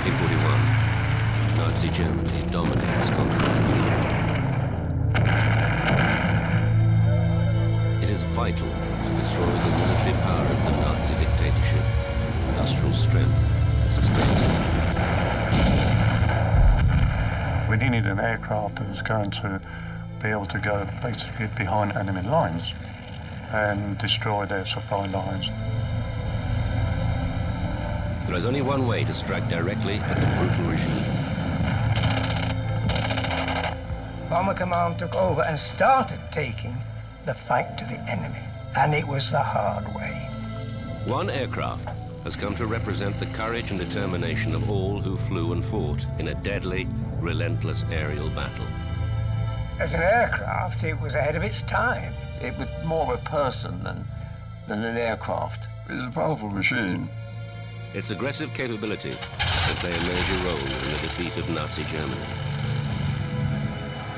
1941. Nazi Germany dominates continental Europe. It is vital to destroy the military power of the Nazi dictatorship and the industrial strength that sustains it. We needed an aircraft that was going to be able to go basically behind enemy lines and destroy their supply lines. There is only one way to strike directly at the brutal regime. Bomber Command took over and started taking the fight to the enemy, and it was the hard way. One aircraft has come to represent the courage and determination of all who flew and fought in a deadly, relentless aerial battle. As an aircraft, it was ahead of its time. It was more a person than an aircraft. It's a powerful machine. Its aggressive capability will play a major role in the defeat of Nazi Germany.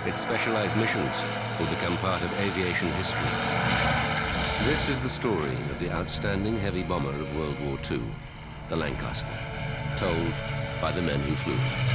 Its specialized missions will become part of aviation history. This is the story of the outstanding heavy bomber of World War II, the Lancaster, told by the men who flew her.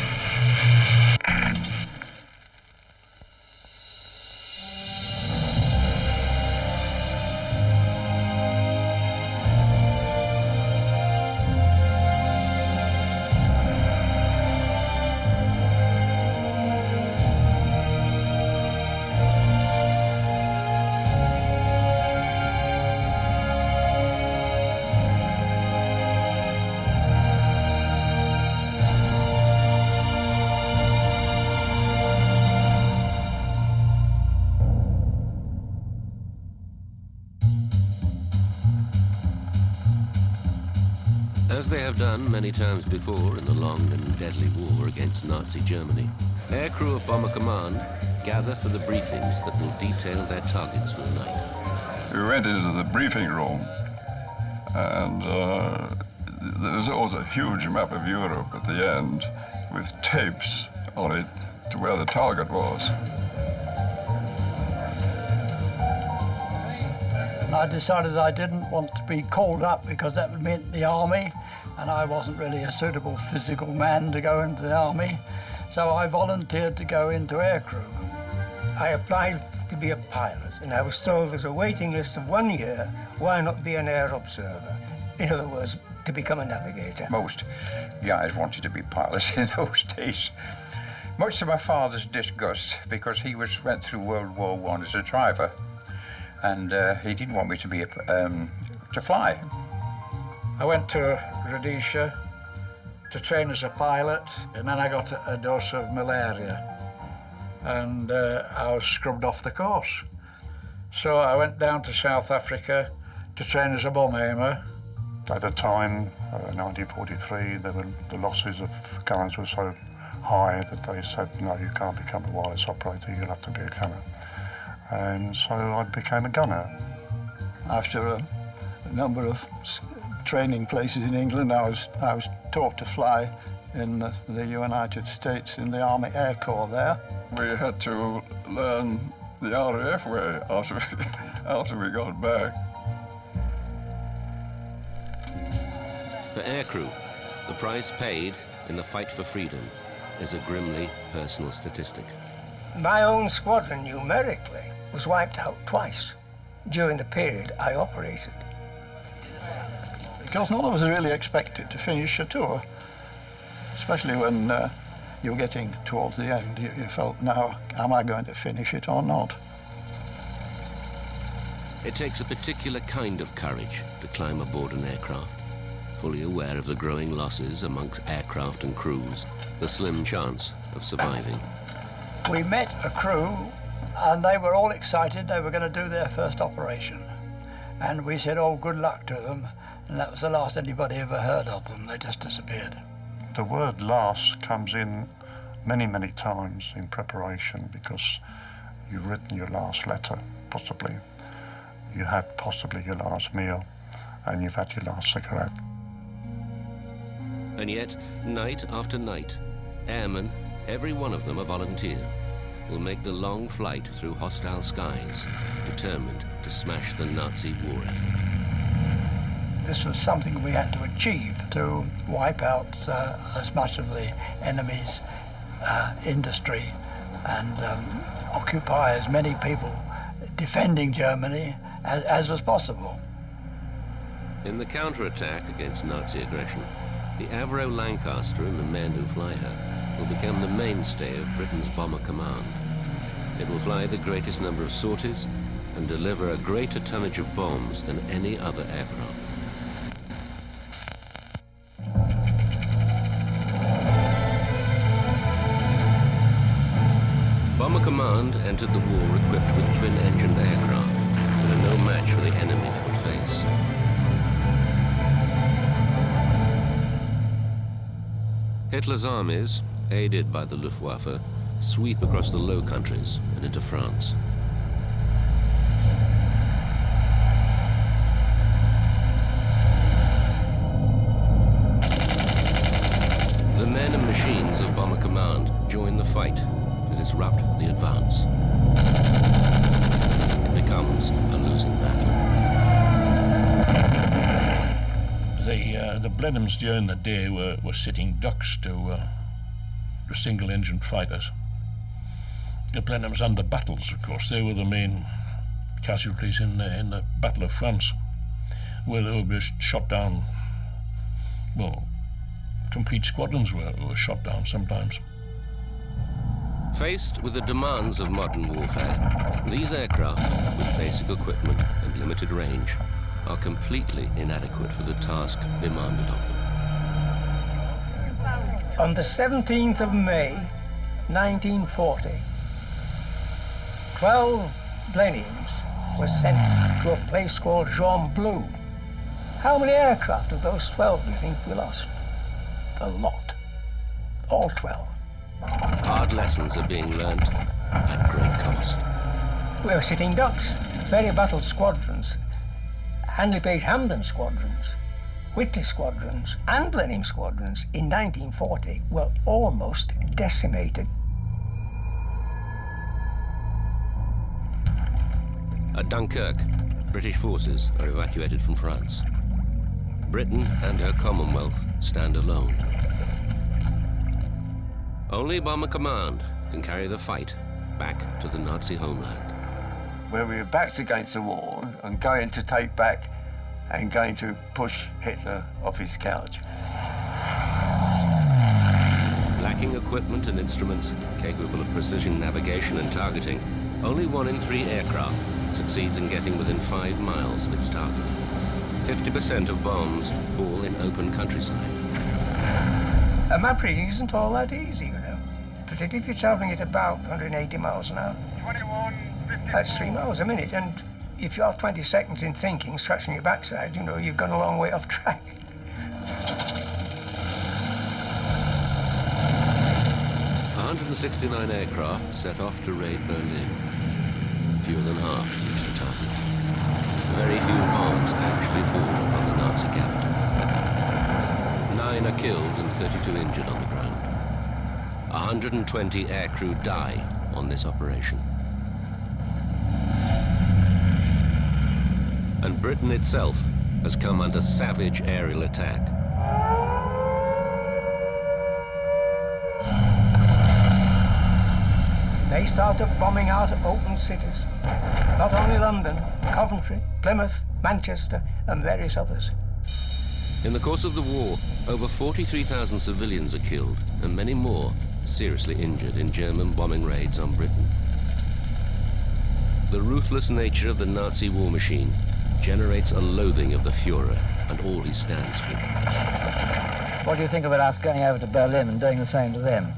As they have done many times before in the long and deadly war against Nazi Germany, aircrew of Bomber Command gather for the briefings that will detail their targets for the night. We went into the briefing room, and there was always a huge map of Europe at the end with tapes on it to where the target was. I decided I didn't want to be called up because that would mean the army, and I wasn't really a suitable physical man to go into the army, so I volunteered to go into aircrew. I applied to be a pilot, and I was told there's a waiting list of 1 year. Why not be an air observer? In other words, to become a navigator. Most guys wanted to be pilots in those days. Much to my father's disgust, because he went through World War I as a driver, and he didn't want me to be to fly. I went to Rhodesia to train as a pilot, and then I got a dose of malaria, and I was scrubbed off the course. So I went down to South Africa to train as a bomb aimer. At the time, 1943, the losses of guns were so high that they said, no, you can't become a wireless operator, you'll have to be a gunner. And so I became a gunner. After a number of training places in England, I was taught to fly in the United States in the Army Air Corps there. We had to learn the RAF way after we got back. For aircrew, the price paid in the fight for freedom is a grimly personal statistic. My own squadron, numerically, was wiped out twice during the period I operated. Because none of us really expected to finish a tour, especially when you're getting towards the end. You felt, now, am I going to finish it or not? It takes a particular kind of courage to climb aboard an aircraft, fully aware of the growing losses amongst aircraft and crews, the slim chance of surviving. We met a crew, and they were all excited. They were going to do their first operation. And we said, oh, good luck to them. And that was the last anybody ever heard of them. They just disappeared. The word last comes in many, many times in preparation because you've written your last letter, possibly. You had possibly your last meal, and you've had your last cigarette. And yet, night after night, airmen, every one of them a volunteer, will make the long flight through hostile skies, determined to smash the Nazi war effort. This was something we had to achieve to wipe out as much of the enemy's industry and occupy as many people defending Germany as was possible. In the counterattack against Nazi aggression, the Avro Lancaster and the men who fly her will become the mainstay of Britain's bomber command. It will fly the greatest number of sorties and deliver a greater tonnage of bombs than any other aircraft. Bomber Command entered the war equipped with twin-engined aircraft that are no match for the enemy they would face. Hitler's armies, aided by the Luftwaffe, sweep across the Low Countries and into France. The men and machines of Bomber Command join the fight to disrupt the advance. It becomes a losing battle. The Blenheims during the day were sitting ducks to single-engine fighters. The Blenheims and the battles, of course, they were the main casualties in the Battle of France, where they were shot down. Well, complete squadrons were shot down sometimes. Faced with the demands of modern warfare, these aircraft, with basic equipment and limited range, are completely inadequate for the task demanded of them. On the 17th of May, 1940, 12 Blenheims were sent to a place called Jean Blou. How many aircraft of those 12 do you think we lost? A lot. All 12. Hard lessons are being learnt at great cost. We were sitting ducks. Very battled squadrons, Handley Page Hamden squadrons, Whitley squadrons, and Blenheim squadrons in 1940 were almost decimated. At Dunkirk, British forces are evacuated from France. Britain and her Commonwealth stand alone. Only Bomber Command can carry the fight back to the Nazi homeland. Where we were backs against the wall and going to take back and going to push Hitler off his couch. Lacking equipment and instruments capable of precision navigation and targeting, only 1 in 3 aircraft succeeds in getting within 5 miles of its target. 50% of bombs fall in open countryside. A map reading isn't all that easy, you know, particularly if you're traveling at about 180 miles an hour. 21:50. That's 3 miles a minute, and if you're 20 seconds in thinking, scratching your backside, you know you've gone a long way off track. "169 aircraft set off to raid Berlin. Fewer than half reach the target. Very few bombs actually fall upon the Nazi capital. 9 are killed and 32 injured on the ground. 120 aircrew die on this operation. And Britain itself has come under savage aerial attack. They started bombing out of open cities. Not only London, Coventry, Plymouth, Manchester, and various others. In the course of the war, over 43,000 civilians are killed and many more seriously injured in German bombing raids on Britain. The ruthless nature of the Nazi war machine generates a loathing of the Führer and all he stands for. What do you think about us going over to Berlin and doing the same to them?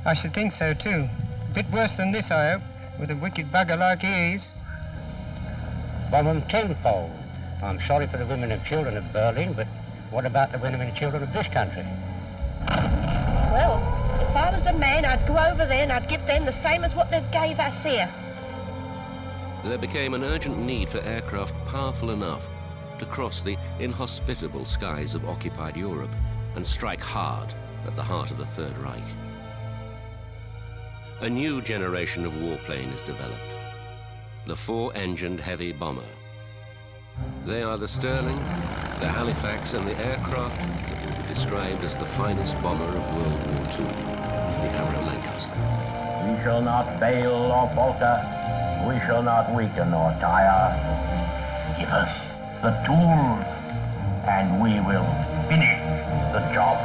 I should think so too. A bit worse than this, I hope, with a wicked bugger like he is. Bomb them tenfold. I'm sorry for the women and children of Berlin, but what about the women and children of this country? Well, if I was a man, I'd go over there and I'd give them the same as what they've gave us here. There became an urgent need for aircraft powerful enough to cross the inhospitable skies of occupied Europe and strike hard at the heart of the Third Reich. A new generation of warplane is developed, the 4-engined heavy bomber. They are the Sterling, the Halifax, and the aircraft that will be described as the finest bomber of World War II, the Avro Lancaster. We shall not fail or falter. We shall not weaken or tire. Give us the tools, and we will finish the job.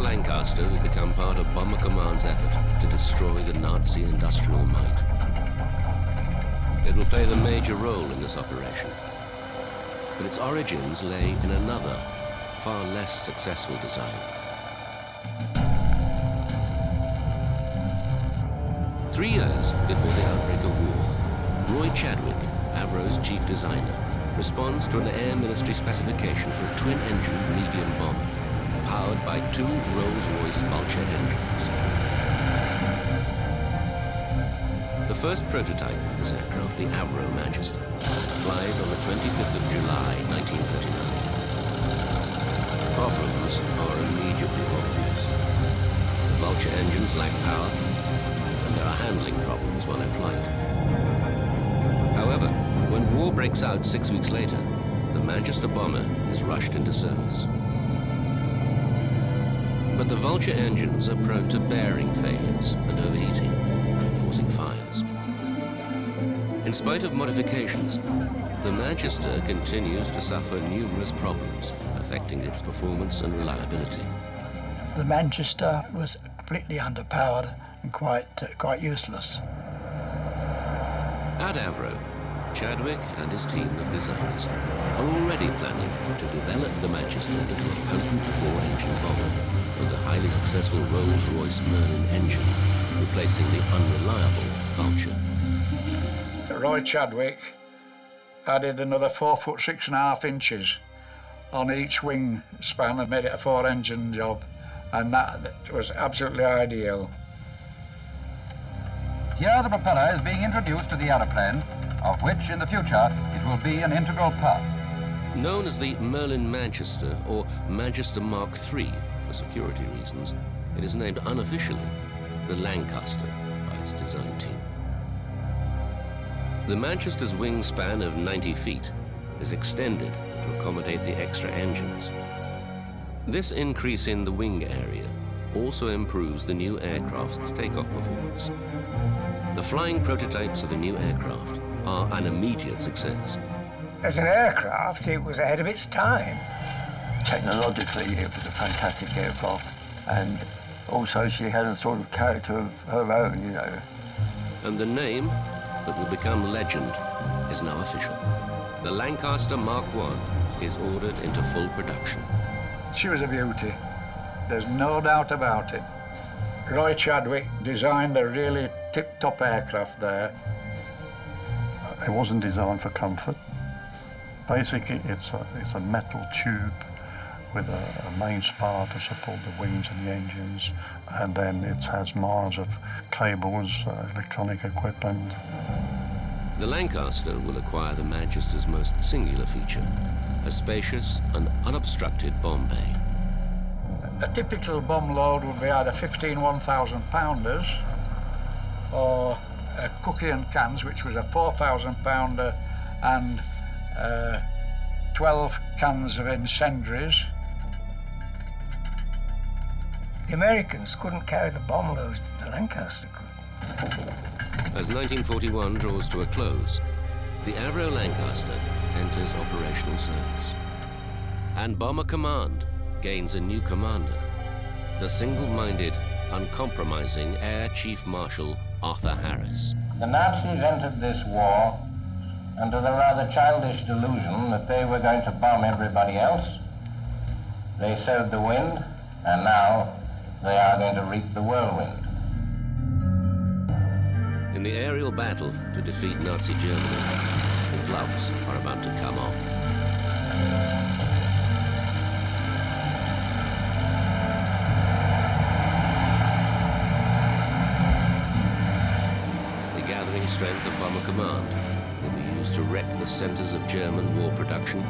Lancaster will become part of Bomber Command's effort to destroy the Nazi industrial might. It will play the major role in this operation, but its origins lay in another, far less successful design. 3 years before the outbreak of war, Roy Chadwick, Avro's chief designer, responds to an Air Ministry specification for a twin-engine medium bomber, powered by 2 Rolls-Royce Vulture engines. The first prototype of this aircraft, the Avro Manchester, flies on the 25th of July, 1939. Problems are immediately obvious. The Vulture engines lack power, and there are handling problems while in flight. However, when war breaks out 6 weeks later, the Manchester bomber is rushed into service. But the Vulture engines are prone to bearing failures and overheating, causing fires. In spite of modifications, the Manchester continues to suffer numerous problems, affecting its performance and reliability. The Manchester was completely underpowered and quite useless. At Avro, Chadwick and his team of designers are already planning to develop the Manchester into a potent 4-engine bomber with a highly successful Rolls-Royce Merlin engine, replacing the unreliable Vulture. Roy Chadwick added another 4 foot 6.5 inches on each wing span and made it a 4-engine job, and that was absolutely ideal. Here the propeller is being introduced to the aeroplane, of which in the future it will be an integral part. Known as the Merlin Manchester or Manchester Mark III for security reasons, it is named unofficially the Lancaster by its design team. The Manchester's wingspan of 90 feet is extended to accommodate the extra engines. This increase in the wing area also improves the new aircraft's takeoff performance. The flying prototypes of the new aircraft are an immediate success. As an aircraft, it was ahead of its time. Technologically, it was a fantastic aircraft, and also she had a sort of character of her own, you know. And the name that will become legend is now official. The Lancaster Mark I is ordered into full production. She was a beauty. There's no doubt about it. Roy Chadwick designed a really tip-top aircraft there. It wasn't designed for comfort. Basically, it's a metal tube with a main spar to support the wings and the engines, and then it has miles of cables, electronic equipment. The Lancaster will acquire the Manchester's most singular feature, a spacious and unobstructed bomb bay. A typical bomb load would be either 15 1,000-pounders or a cookie and cans, which was a 4,000-pounder, and 12 cans of incendiaries. The Americans couldn't carry the bomb loads that the Lancaster could. As 1941 draws to a close, the Avro Lancaster enters operational service. And Bomber Command gains a new commander, the single-minded, uncompromising Air Chief Marshal Arthur Harris. The Nazis entered this war under the rather childish delusion that they were going to bomb everybody else. They sowed the wind, and now they are going to reap the whirlwind. In the aerial battle to defeat Nazi Germany, the gloves are about to come off. The gathering strength of Bomber Command will be used to wreck the centers of German war production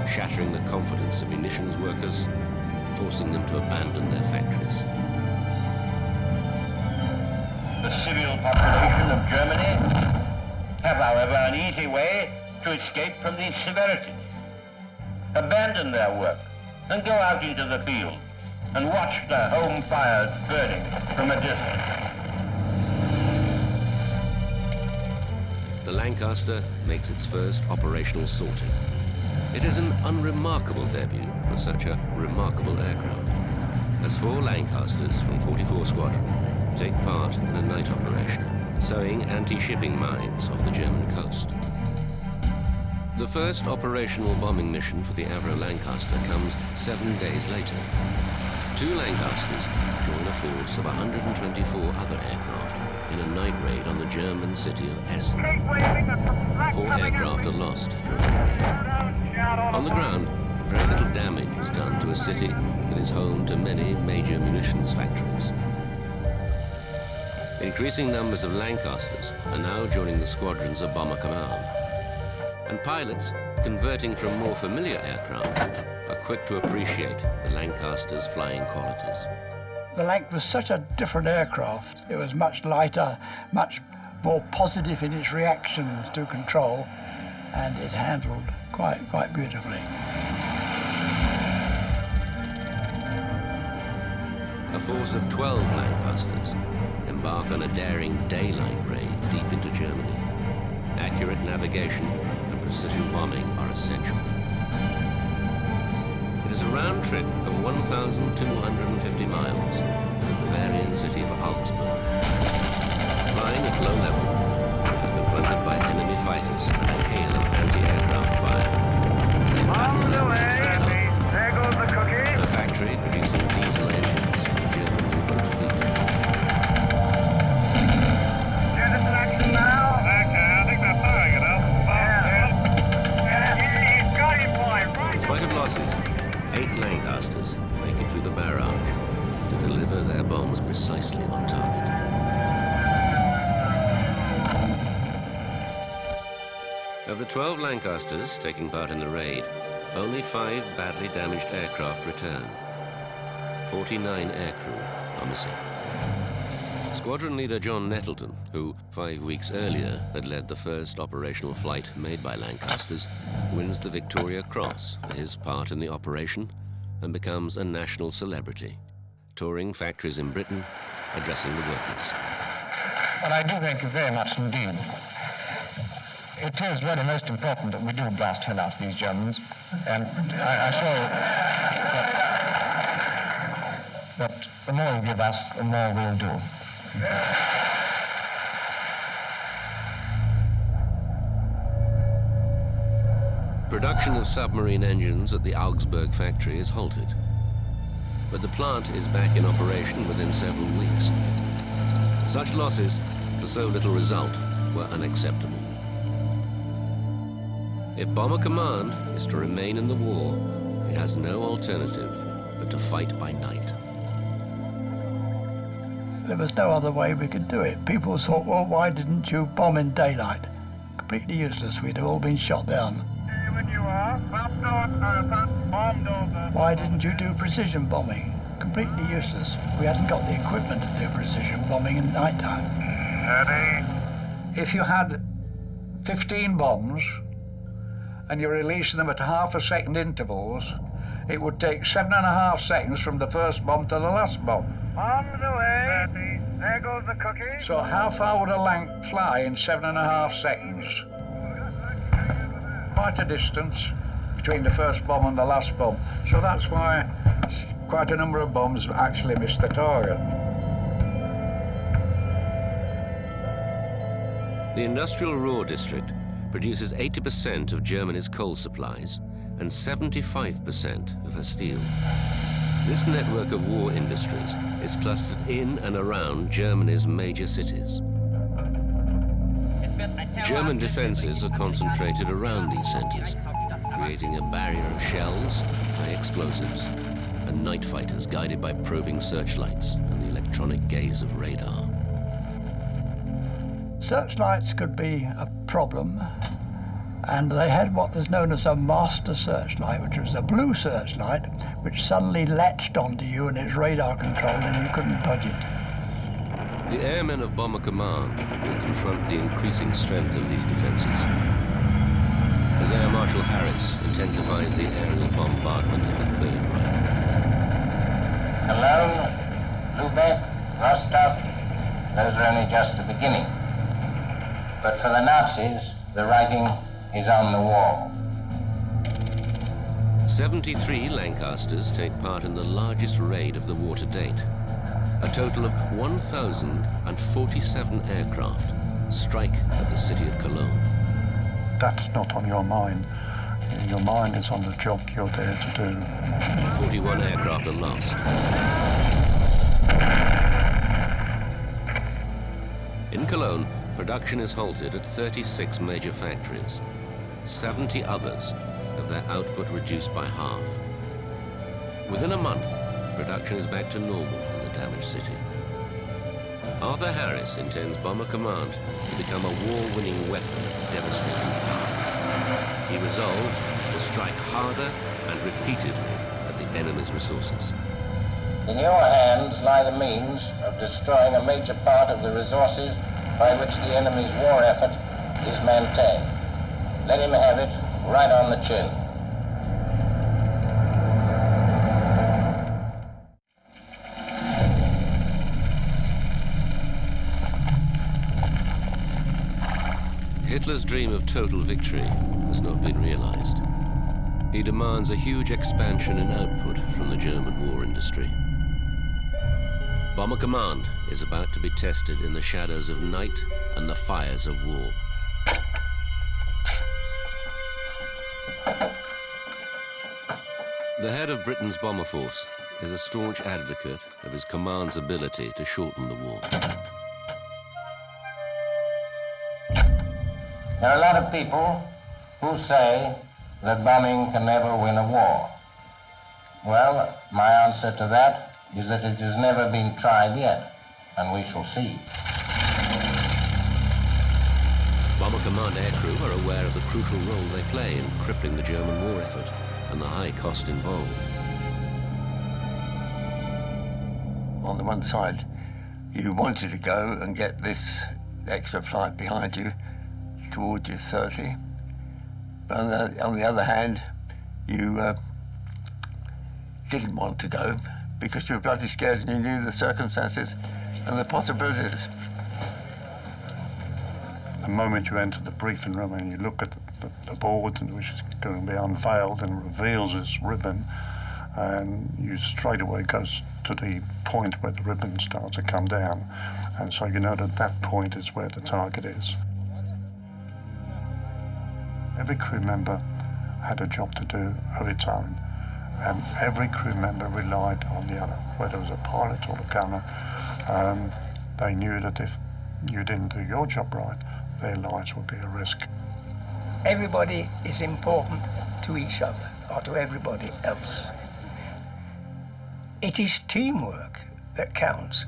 shattering the confidence of munitions workers, forcing them to abandon their factories. The civil population of Germany have, however, an easy way to escape from these severities. Abandon their work and go out into the field and watch their home fires burning from a distance. The Lancaster makes its first operational sortie. It is an unremarkable debut for such a remarkable aircraft, as 4 Lancasters from 44 Squadron take part in a night operation, sowing anti-shipping mines off the German coast. The first operational bombing mission for the Avro Lancaster comes 7 days later. 2 Lancasters join a force of 124 other aircraft in a night raid on the German city of Essen. 4 aircraft are lost during the raid. On the ground, very little damage is done to a city that is home to many major munitions factories. Increasing numbers of Lancasters are now joining the squadrons of Bomber Command. And pilots, converting from more familiar aircraft, are quick to appreciate the Lancaster's flying qualities. The Lanc was such a different aircraft. It was much lighter, much more positive in its reactions to control, and it handled quite beautifully. A force of 12 Lancasters embark on a daring daylight raid deep into Germany. Accurate navigation and precision bombing are essential. It is a round trip of 1,250 miles to the Bavarian city of Augsburg. Flying at low level, they are confronted by enemy fighters and a hail of anti-aircraft fire as they battle their way to the target. A factory producing diesel engines for the German U-boat fleet. In spite of losses, 8 Lancasters make it through the barrage to deliver their bombs precisely on target. Of the 12 Lancasters taking part in the raid, only 5 badly damaged aircraft return. 49 aircrew are missing. Squadron leader John Nettleton, who 5 weeks earlier had led the first operational flight made by Lancasters, wins the Victoria Cross for his part in the operation and becomes a national celebrity, touring factories in Britain, addressing the workers. Well, I do thank you very much indeed. It is really most important that we do blast hell out of these Germans, and I show that the more you give us, the more we'll do. Production of submarine engines at the Augsburg factory is halted, but the plant is back in operation within several weeks. Such losses, for so little result, were unacceptable. If Bomber Command is to remain in the war, it has no alternative but to fight by night. There was no other way we could do it. People thought, well, why didn't you bomb in daylight? Completely useless. We'd all been shot down. Why didn't you do precision bombing? Completely useless. We hadn't got the equipment to do precision bombing in nighttime. If you had 15 bombs and you're releasing them at half a second intervals, it would take 7.5 seconds from the first bomb to the last bomb. Bombs away. There goes the cookie. So how far would a Lanc fly in 7.5 seconds? Quite a distance between the first bomb and the last bomb. So that's why quite a number of bombs actually missed the target. The Industrial Ruhr District produces 80% of Germany's coal supplies and 75% of her steel. This network of war industries is clustered in and around Germany's major cities. German defenses are concentrated around these centers, creating a barrier of shells, high explosives, and night fighters guided by probing searchlights and the electronic gaze of radar. Searchlights could be a problem And they had what was known as a master searchlight, which was a blue searchlight, which suddenly latched onto you and it's radar controlled and you couldn't dodge it. The airmen of Bomber Command will confront the increasing strength of these defenses as Air Marshal Harris intensifies the aerial bombardment of the Third Reich. Cologne, Lubeck, Rostock, those are only just the beginning. But for the Nazis, the writing is on the wall. 73 Lancasters take part in the largest raid of the war to date. A total of 1,047 aircraft strike at the city of Cologne. That's not on your mind. Your mind is on the job you're there to do. 41 aircraft are lost. In Cologne, production is halted at 36 major factories. 70 others have their output reduced by half. Within a month, production is back to normal in the damaged city. Arthur Harris intends Bomber Command to become a war-winning weapon of devastating power. He resolves to strike harder and repeatedly at the enemy's resources. In your hands lie the means of destroying a major part of the resources by which the enemy's war effort is maintained. Let him have it right on the chin. Hitler's dream of total victory has not been realized. He demands a huge expansion in output from the German war industry. Bomber Command is about to be tested in the shadows of night and the fires of war. The head of Britain's bomber force is a staunch advocate of his command's ability to shorten the war. There are a lot of people who say that bombing can never win a war. Well, my answer to that is that it has never been tried yet, and we shall see. Bomber Command aircrew are aware of the crucial role they play in crippling the German war effort and the high cost involved. On the one side, you wanted to go and get this extra flight behind you towards your 30. But on the other hand, you didn't want to go because you were bloody scared and you knew the circumstances and the possibilities. The moment you enter the briefing room and you look at the board which is going to be unveiled and reveals its ribbon, and you straight away goes to the point where the ribbon starts to come down, and so you know that that point is where the target is. Every crew member had a job to do of its own, and every crew member relied on the other, whether it was a pilot or a gunner. They knew that if you didn't do your job right, their lives would be at risk. Everybody is important to each other or to everybody else. It is teamwork that counts.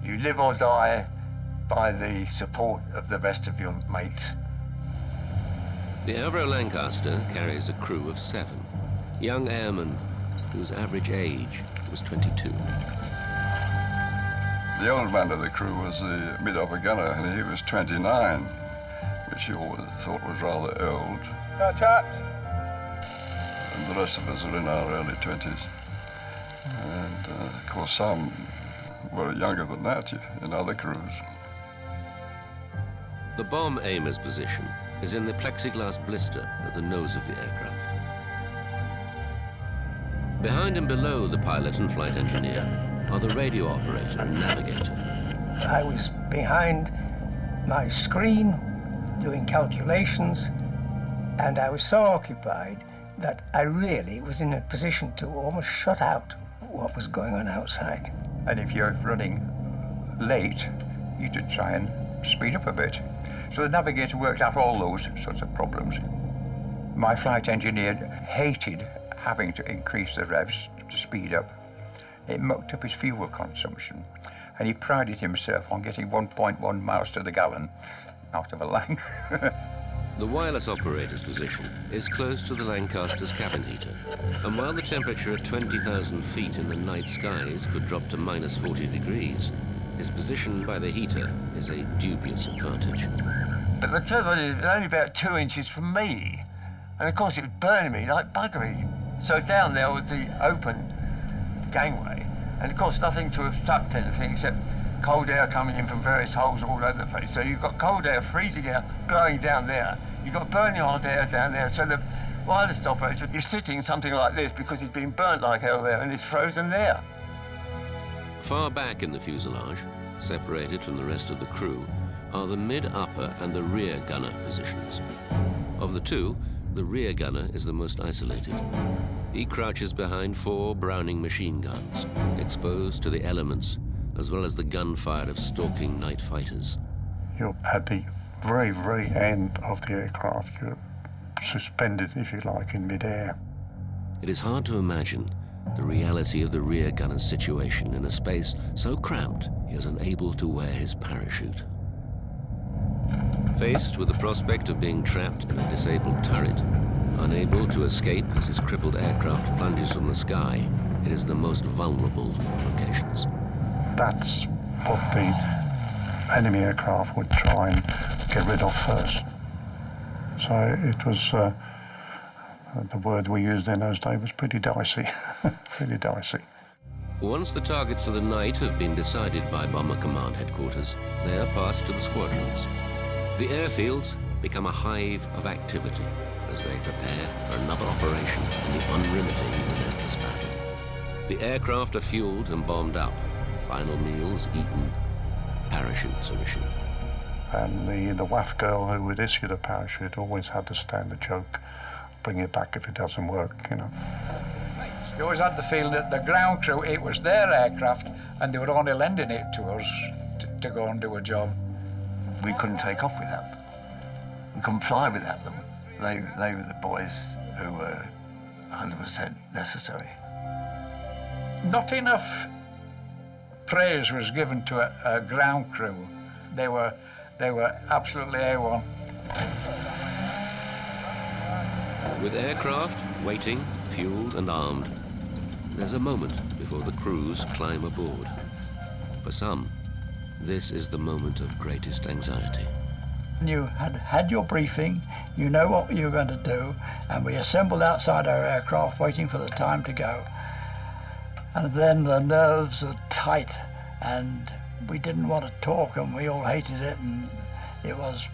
You live or die by the support of the rest of your mates. The Avro Lancaster carries a crew of 7 young airmen whose average age was 22. The old man of the crew was the mid-upper gunner, and he was 29, which he always thought was rather old. And the rest of us are in our early 20s. And of course, some were younger than that in other crews. The bomb aimer's position is in the plexiglass blister at the nose of the aircraft. Behind and below the pilot and flight engineer are the radio operator and navigator. I was behind my screen doing calculations, and I was so occupied that I really was in a position to almost shut out what was going on outside. And if you're running late, you should try and speed up a bit. So the navigator worked out all those sorts of problems. My flight engineer hated having to increase the revs to speed up. It mucked up his fuel consumption, and he prided himself on getting 1.1 miles to the gallon out of a Lang. The wireless operator's position is close to the Lancaster's cabin heater, and while the temperature at 20,000 feet in the night skies could drop to minus 40 degrees, his position by the heater is a dubious advantage. But the trouble is, it was only about 2 inches from me, and of course it was burning me like buggery. So down there was the open gangway, and of course nothing to obstruct anything except cold air coming in from various holes all over the place. So you've got cold air, freezing air blowing down there. You've got burning hot air down there. So the wireless operator is sitting something like this because he's been burnt like hell there and it's frozen there. Far back in the fuselage, separated from the rest of the crew, are the mid, upper and the rear gunner positions. Of the two, the rear gunner is the most isolated. He crouches behind 4 Browning machine guns, exposed to the elements as well as the gunfire of stalking night fighters. You're at the very, very end of the aircraft. You're suspended, if you like, in mid-air. It is hard to imagine the reality of the rear gunner's situation in a space so cramped he is unable to wear his parachute. Faced with the prospect of being trapped in a disabled turret, unable to escape as his crippled aircraft plunges from the sky, it is the most vulnerable of locations. That's what the enemy aircraft would try and get rid of first. So it was, the word we used in those days was pretty dicey, pretty dicey. Once the targets for the night have been decided by Bomber Command Headquarters, they are passed to the squadrons. The airfields become a hive of activity as they prepare for another operation in the unremitting relentless battle. The aircraft are fueled and bombed up, final meals eaten, parachutes are issued. And the WAF girl who would issue the parachute always had the standard joke, bring it back if it doesn't work, you know. You always had the feeling that the ground crew, it was their aircraft and they were only lending it to us to go and do a job. We couldn't take off without them. We couldn't fly without them. They were the boys who were 100% necessary. Not enough praise was given to a ground crew. They were absolutely A1. With aircraft waiting, fueled and armed, there's a moment before the crews climb aboard. For some, this is the moment of greatest anxiety. You had your briefing, you know what you were going to do, and we assembled outside our aircraft waiting for the time to go. And then the nerves are tight and we didn't want to talk and we all hated it, and it was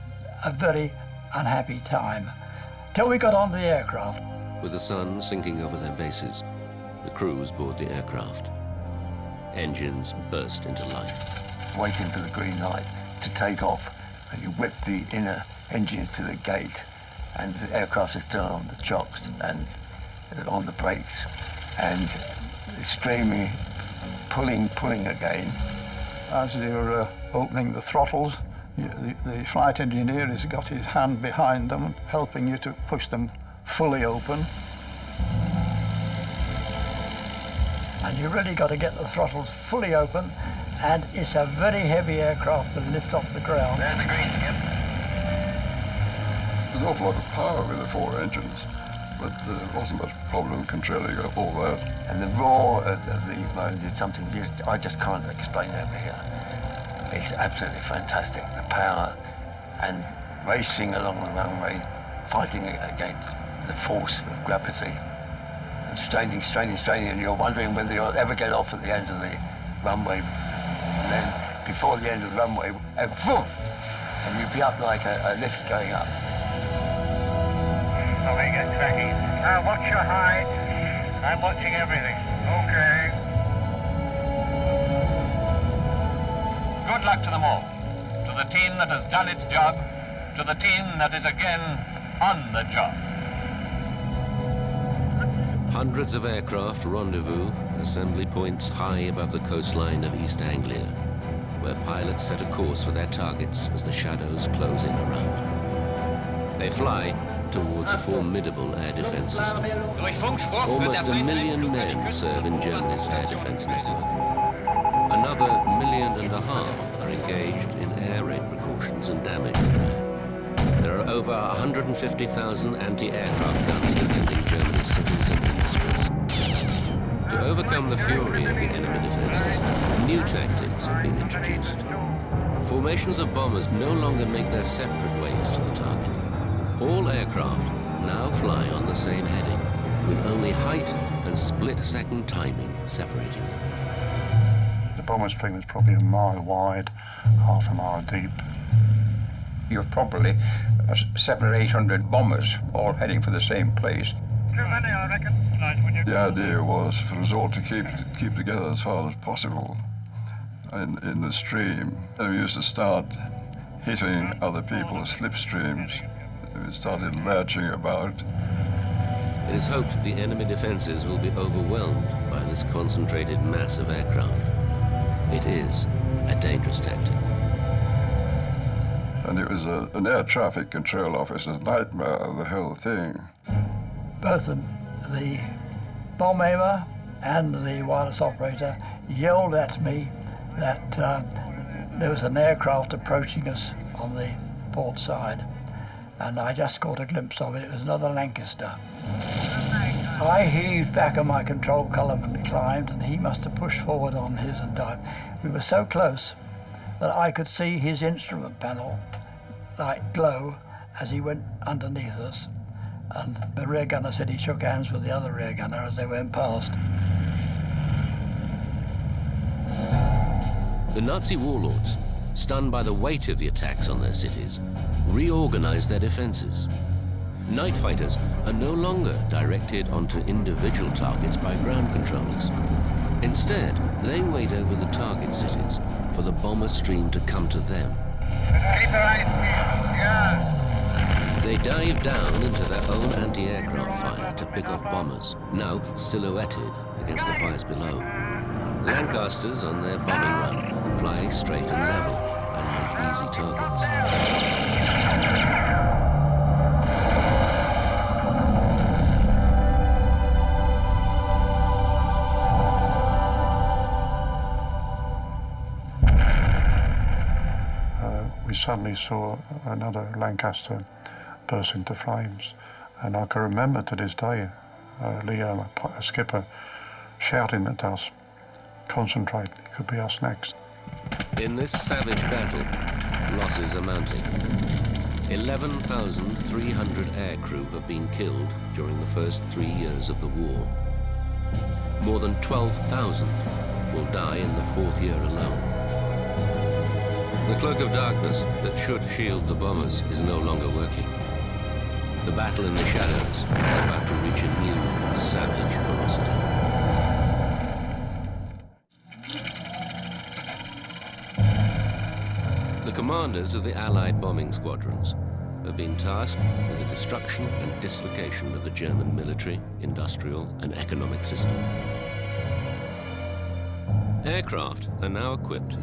a very unhappy time till we got on the aircraft. With the sun sinking over their bases, the crews board the aircraft. Engines burst into life. Waiting for the green light to take off, and you whip the inner engines to the gate, and the aircraft is still on the chocks and on the brakes, and extremely pulling again. As you're opening the throttles, the flight engineer has got his hand behind them, helping you to push them fully open. And you really got to get the throttles fully open, and it's a very heavy aircraft to lift off the ground. There's the green, Skip. There's an awful lot of power with the 4 engines, but there wasn't much problem controlling all that. And the roar of the motor did something I just can't explain over here. It's absolutely fantastic, the power, and racing along the runway, fighting against the force of gravity, and straining, and you're wondering whether you'll ever get off at the end of the runway. And then before the end of the runway, vroom, and you'd be up like a lift going up. Oh, they get cracking. Watch your height. I'm watching everything. Okay. Good luck to them all. To the team that has done its job, to the team that is again on the job. Hundreds of aircraft rendezvous at assembly points high above the coastline of East Anglia, where pilots set a course for their targets as the shadows close in around. They fly towards a formidable air defense system. Almost 1 million men serve in Germany's air defense network. Another 1.5 million are engaged in air raid precautions and damage repair. There are over over 150,000 anti-aircraft guns defending Germany's cities and industries. To overcome the fury of the enemy defenses, new tactics have been introduced. Formations of bombers no longer make their separate ways to the target. All aircraft now fly on the same heading, with only height and split-second timing separating them. The bomber stream is probably a mile wide, half a mile deep. You're probably 700 or 800 bombers all heading for the same place. Too many, I reckon. The idea was for us all to keep together as far as possible in the stream. And we used to start hitting other people's slipstreams. We started lurching about. It is hoped the enemy defenses will be overwhelmed by this concentrated mass of aircraft. It is a dangerous tactic. And it was an air traffic control officer's nightmare, the whole thing. Both the bomb aimer and the wireless operator yelled at me that there was an aircraft approaching us on the port side, and I just caught a glimpse of it. It was another Lancaster. I heaved back on my control column and climbed, and he must have pushed forward on his and dived. We were so close that I could see his instrument panel light glow as he went underneath us. And the rear gunner said he shook hands with the other rear gunner as they went past. The Nazi warlords, stunned by the weight of the attacks on their cities, reorganized their defenses. Night fighters are no longer directed onto individual targets by ground controllers. Instead, they wait over the target cities for the bomber stream to come to them. They dive down into their own anti-aircraft fire to pick off bombers, now silhouetted against the fires below. Lancasters on their bombing run fly straight and level and make easy targets. We suddenly saw another Lancaster burst into flames, and I can remember to this day Leo, a skipper, shouting at us, "Concentrate, it could be us next." In this savage battle, losses are mounting. 11,300 aircrew have been killed during the first 3 years of the war. More than 12,000 will die in the 4th year alone. The cloak of darkness that should shield the bombers is no longer working. The battle in the shadows is about to reach a new and savage ferocity. The commanders of the Allied bombing squadrons have been tasked with the destruction and dislocation of the German military, industrial, and economic system. Aircraft are now equipped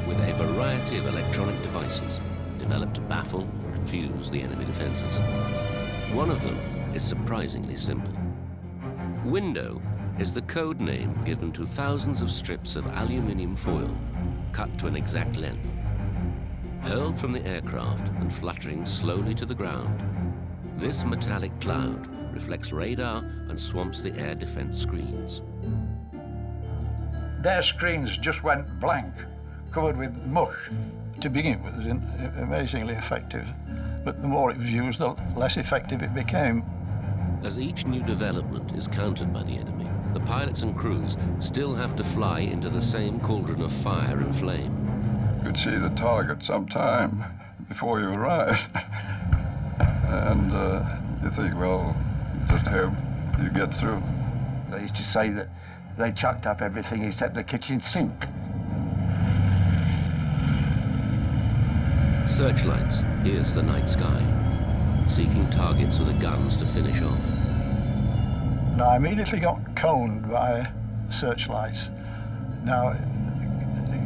with a variety of electronic devices developed to baffle and confuse the enemy defenses. One of them is surprisingly simple. Window is the code name given to thousands of strips of aluminium foil cut to an exact length. Hurled from the aircraft and fluttering slowly to the ground, this metallic cloud reflects radar and swamps the air defense screens. Their screens just went blank, covered with mush. To begin with, it was amazingly effective, but the more it was used, the less effective it became. As each new development is countered by the enemy, the pilots and crews still have to fly into the same cauldron of fire and flame. You could see the target sometime before you arrived. And you think, well, just hope you get through. They used to say that they chucked up everything except the kitchen sink. Searchlights pierce the night sky, seeking targets with the guns to finish off. And I immediately got coned by searchlights. Now,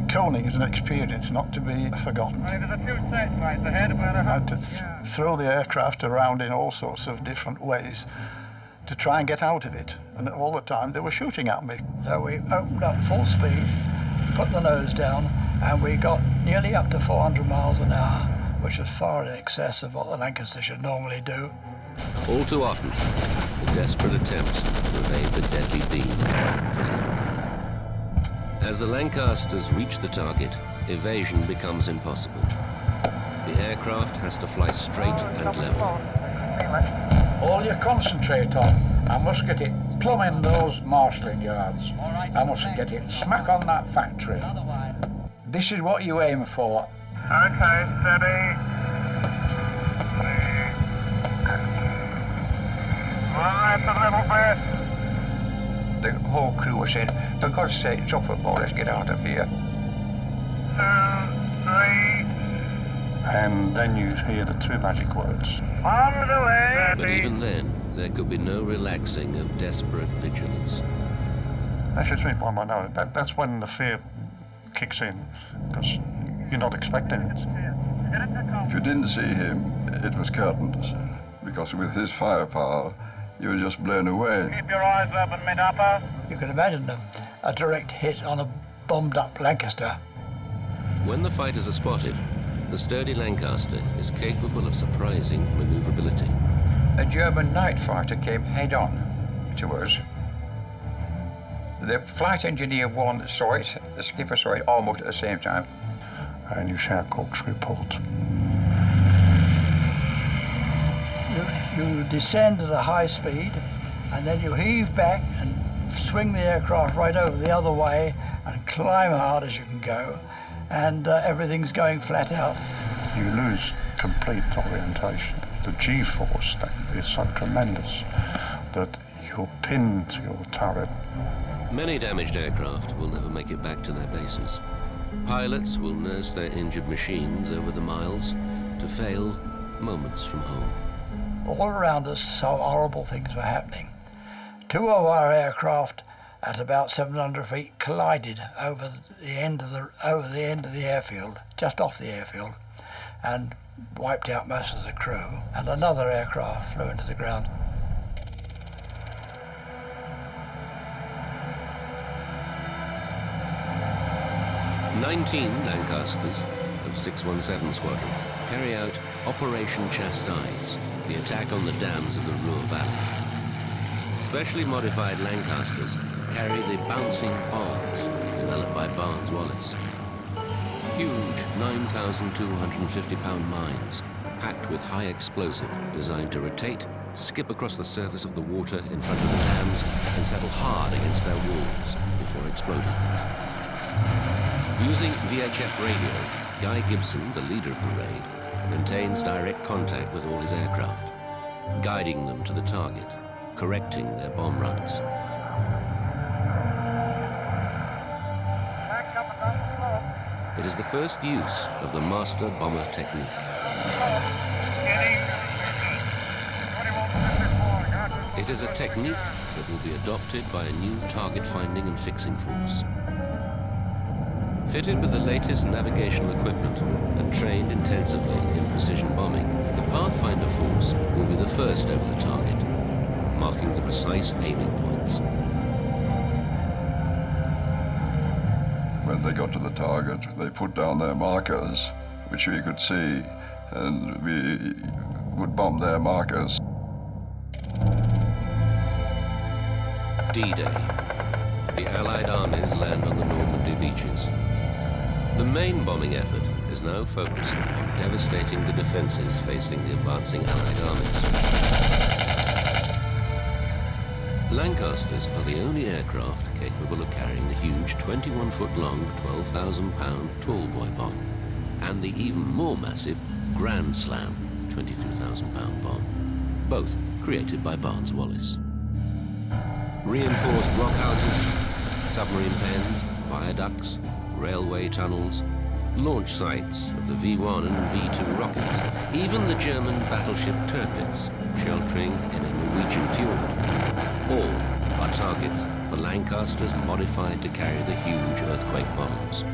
coning is an experience not to be forgotten. There's a few searchlights ahead of where I had to throw the aircraft around in all sorts of different ways to try and get out of it. And all the time they were shooting at me. So we opened up full speed, put the nose down, and we got nearly up to 400 miles an hour which was far in excess of what the Lancaster should normally do. All too often, the desperate attempts to evade the deadly beam fail. As the Lancasters reach the target, evasion becomes impossible. The aircraft has to fly straight and level. All you concentrate on, I must get it plumb in those marshalling yards. I must get it smack on that factory. This is what you aim for. Okay, steady. Right a little bit. The whole crew was saying, for God's sake, drop it more, let's get out of here. 2, 3. And then you hear the two magic words. On the way. But even then, there could be no relaxing of desperate vigilance. That shoots me by my nose. That's when the fear kicks in, because you're not expecting it. If you didn't see him, it was curtains, because with his firepower, you were just blown away. Keep your eyes open, mid-upper. You can imagine a direct hit on a bombed-up Lancaster. When the fighters are spotted, the sturdy Lancaster is capable of surprising maneuverability. A German night fighter came head-on to us. The flight engineer one saw it, the skipper saw it almost at the same time. And you shout Cork's report. You descend at a high speed, and then you heave back and swing the aircraft right over the other way and climb hard as you can go, and everything's going flat out. You lose complete orientation. The G-force then is so tremendous that you're pinned to your turret. Many damaged aircraft will never make it back to their bases. Pilots will nurse their injured machines over the miles to fail moments from home. All around us, so horrible things were happening. Two of our aircraft at about 700 feet collided over the end of the airfield, just off the airfield, and wiped out most of the crew, and another aircraft flew into the ground. "19 Lancasters of 617 Squadron carry out Operation Chastise, the attack on the dams of the Ruhr Valley. Specially modified Lancasters carry the bouncing bombs developed by Barnes-Wallis. Huge 9,250-pound mines packed with high explosive designed to rotate, skip across the surface of the water in front of the dams and settle hard against their walls before exploding. Using VHF radio, Guy Gibson, the leader of the raid, maintains direct contact with all his aircraft, guiding them to the target, correcting their bomb runs. It is the first use of the master bomber technique. It is a technique that will be adopted by a new target finding and fixing force. Fitted with the latest navigational equipment and trained intensively in precision bombing, the Pathfinder force will be the first over the target, marking the precise aiming points. When they got to the target, they put down their markers, which we could see, and we would bomb their markers. D-Day. The Allied armies land on the Normandy beaches. The main bombing effort is now focused on devastating the defenses facing the advancing Allied armies. Lancasters are the only aircraft capable of carrying the huge 21-foot-long, 12,000-pound tall-boy bomb, and the even more massive Grand Slam 22,000-pound bomb, both created by Barnes-Wallis. Reinforced blockhouses, submarine pens, viaducts, railway tunnels, launch sites of the V-1 and V-2 rockets, even the German battleship Tirpitz sheltering in a Norwegian fjord. All are targets for Lancasters modified to carry the huge earthquake bombs.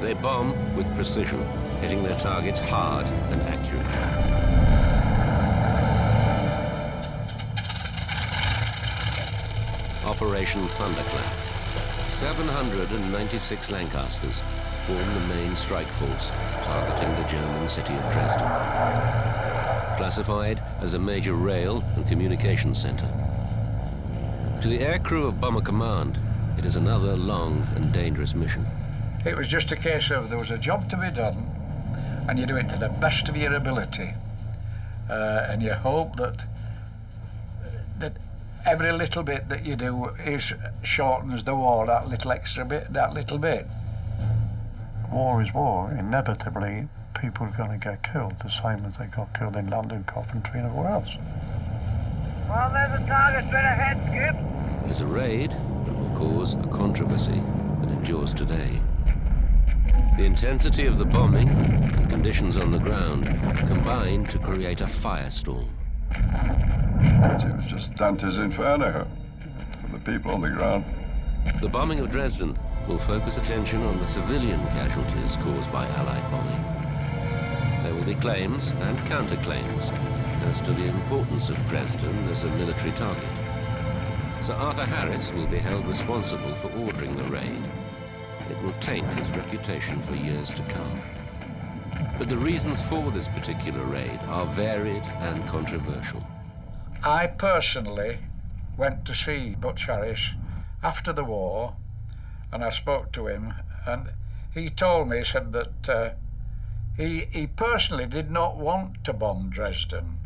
They bomb with precision, hitting their targets hard and accurately. Operation Thunderclap. 796 Lancasters, form the main strike force targeting the German city of Dresden. Classified as a major rail and communications center. To the aircrew of Bomber Command, it is another long and dangerous mission. It was just a case of there was a job to be done, and you do it to the best of your ability, and you hope that every little bit that you do shortens the war that little extra bit, that little bit. War is war. Inevitably, people are going to get killed, the same as they got killed in London, Coventry, and everywhere else. Well, there's a target straight ahead, Skip. It is a raid that will cause a controversy that endures today. The intensity of the bombing and conditions on the ground combine to create a firestorm. It was just Dante's Inferno for the people on the ground. The bombing of Dresden will focus attention on the civilian casualties caused by Allied bombing. There will be claims and counterclaims as to the importance of Dresden as a military target. Sir Arthur Harris will be held responsible for ordering the raid. It will taint his reputation for years to come. But the reasons for this particular raid are varied and controversial. I personally went to see Butch Harris after the war, and I spoke to him, and he told me, he said that he personally did not want to bomb Dresden.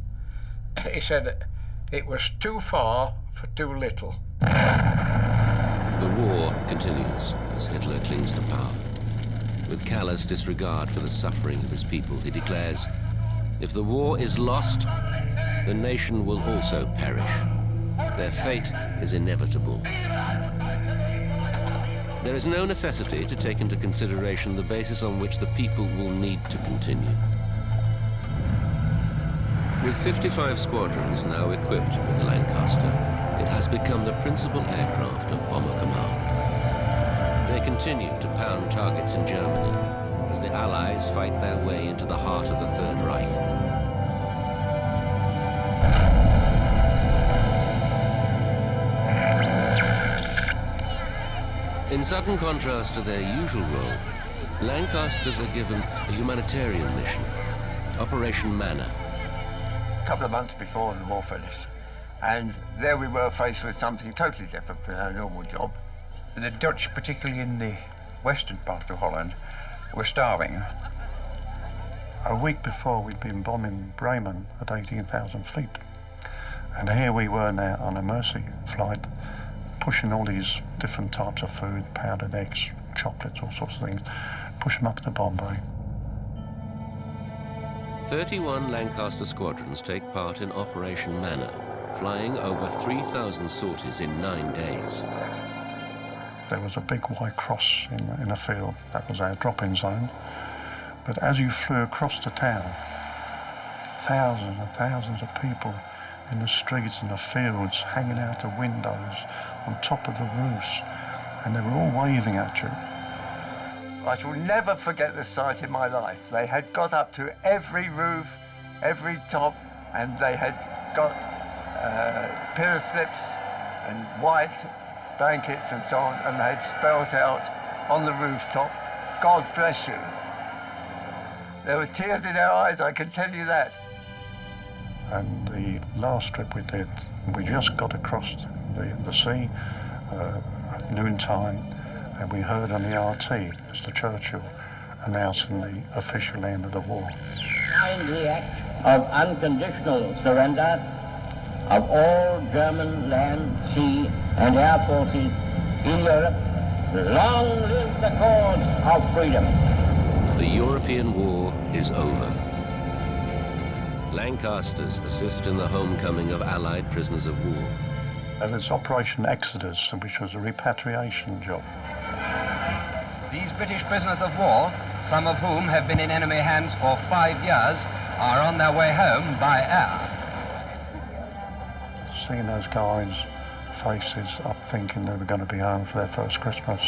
He said it was too far for too little. The war continues as Hitler clings to power. With callous disregard for the suffering of his people, he declares, if the war is lost, the nation will also perish. Their fate is inevitable. There is no necessity to take into consideration the basis on which the people will need to continue. With 55 squadrons now equipped with the Lancaster, it has become the principal aircraft of Bomber Command. They continue to pound targets in Germany as the Allies fight their way into the heart of the Third Reich. In sudden contrast to their usual role, Lancasters are given a humanitarian mission, Operation Manna. A couple of months before the war finished, and there we were faced with something totally different from our normal job. The Dutch, particularly in the western part of Holland, were starving. A week before, we'd been bombing Bremen at 18,000 feet. And here we were now on a Mercy flight, pushing all these different types of food, powdered eggs, chocolates, all sorts of things, push them up to Bombay. 31 Lancaster squadrons take part in Operation Manna, flying over 3,000 sorties in 9 days. There was a big white cross in a field. That was our drop-in zone. But as you flew across the town, thousands and thousands of people in the streets and the fields, hanging out the windows, on top of the roofs, and they were all waving at you. I shall never forget this sight in my life. They had got up to every roof, every top, and they had got pillow slips and white blankets and so on, and they had spelled out on the rooftop, God bless you. There were tears in their eyes, I can tell you that. And the last trip we did, we just got across the sea at noontime, and we heard on the RT, Mr. Churchill, announcing the official end of the war. Signed the act of unconditional surrender of all German land, sea, and air forces in Europe. Long live the cause of freedom. The European war is over. Lancasters assist in the homecoming of Allied prisoners of war. There was Operation Exodus, which was a repatriation job. These British prisoners of war, some of whom have been in enemy hands for 5 years, are on their way home by air. Seeing those guys' faces up thinking they were going to be home for their first Christmas.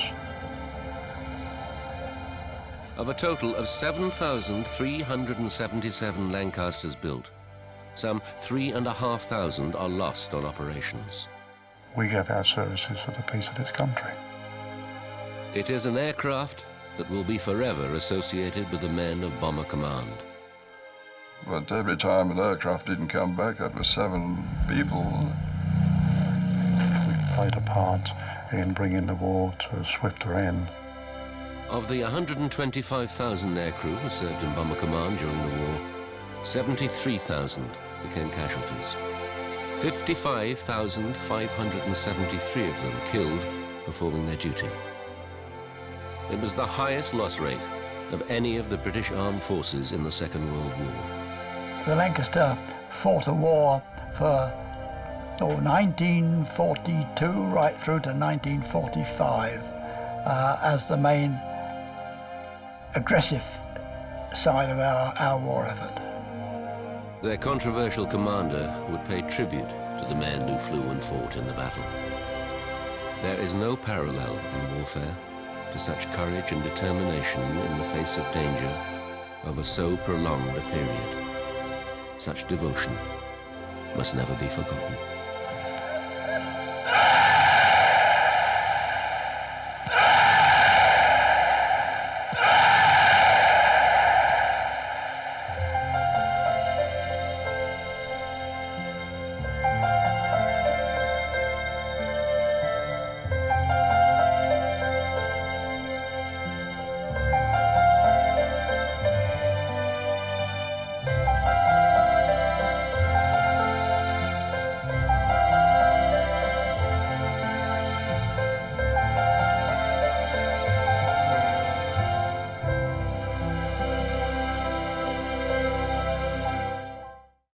Of a total of 7,377 Lancasters built, some 3,500 are lost on operations. We gave our services for the peace of this country. It is an aircraft that will be forever associated with the men of Bomber Command. But every time an aircraft didn't come back, that was 7 people. We played a part in bringing the war to a swifter end. Of the 125,000 aircrew who served in Bomber Command during the war, 73,000 became casualties. 55,573 of them killed performing their duty. It was the highest loss rate of any of the British armed forces in the Second World War. The Lancaster fought a war for 1942 right through to 1945 as the main aggressive side of our war effort. Their controversial commander would pay tribute to the men who flew and fought in the battle. There is no parallel in warfare to such courage and determination in the face of danger over so prolonged a period. Such devotion must never be forgotten.